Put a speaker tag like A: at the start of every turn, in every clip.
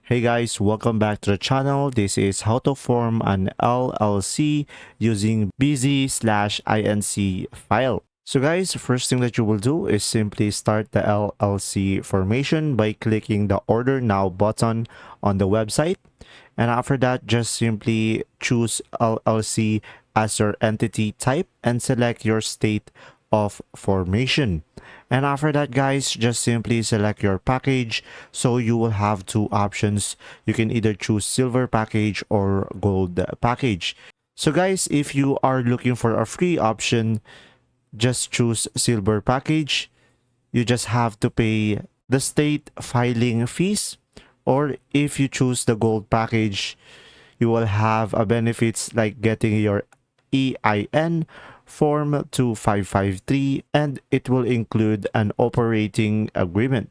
A: Hey guys, welcome back to the channel. This is how to form an LLC using Bizee/inc file. So guys, first thing that you will do is simply start the LLC formation by clicking the Order Now button on the website. And after that, just simply choose LLC as your entity type and select your state of formation. And after that, guys, just simply select your package. So you will have two options. You can either choose silver package or gold package. So guys, if you are looking for a free option, just choose silver package. You just have to pay the state filing fees. Or if you choose the gold package, you will have a benefits like getting your EIN Form 2553 and it will include an operating agreement.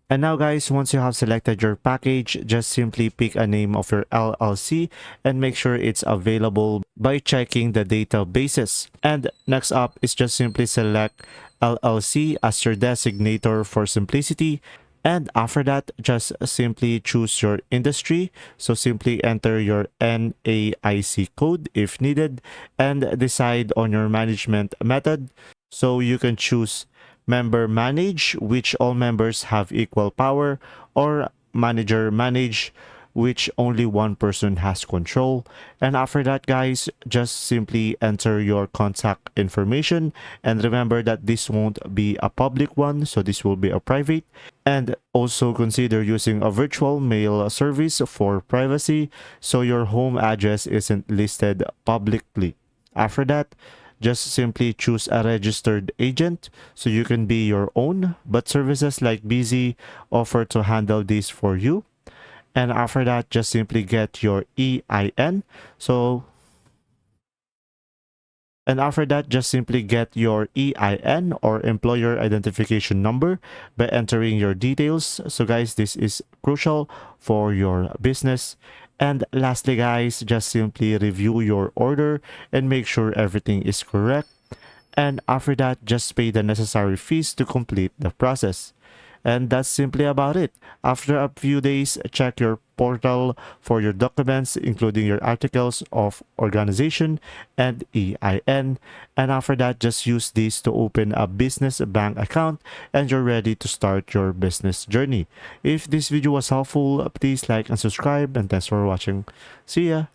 A: And now guys, once you have selected your package, just simply pick a name of your LLC and make sure it's available by checking the databases. And next up is just simply select LLC as your designator for simplicity. And after that, just simply choose your industry. So simply enter your NAIC code if needed and decide on your management method. So you can choose member manage, which all members have equal power, or manager manage, which only one person has control. And after that, guys, just simply enter your contact information. And remember that this won't be a public one, so this will be a private. And also consider using a virtual mail service for privacy, so your home address isn't listed publicly. After that, just simply choose a registered agent so you can be your own, but services like Bizee offer to handle this for you. And after that, just simply get your EIN. And after that, just simply get your EIN or employer identification number by entering your details. So guys, this is crucial for your business. And lastly, guys, just simply review your order and make sure everything is correct. And after that, just pay the necessary fees to complete the process. And that's simply about it. After a few days, check your portal for your documents, including your articles of organization and EIN. And after that, just use these to open a business bank account and you're ready to start your business journey. If this video was helpful, please like and subscribe, and thanks for watching. See ya!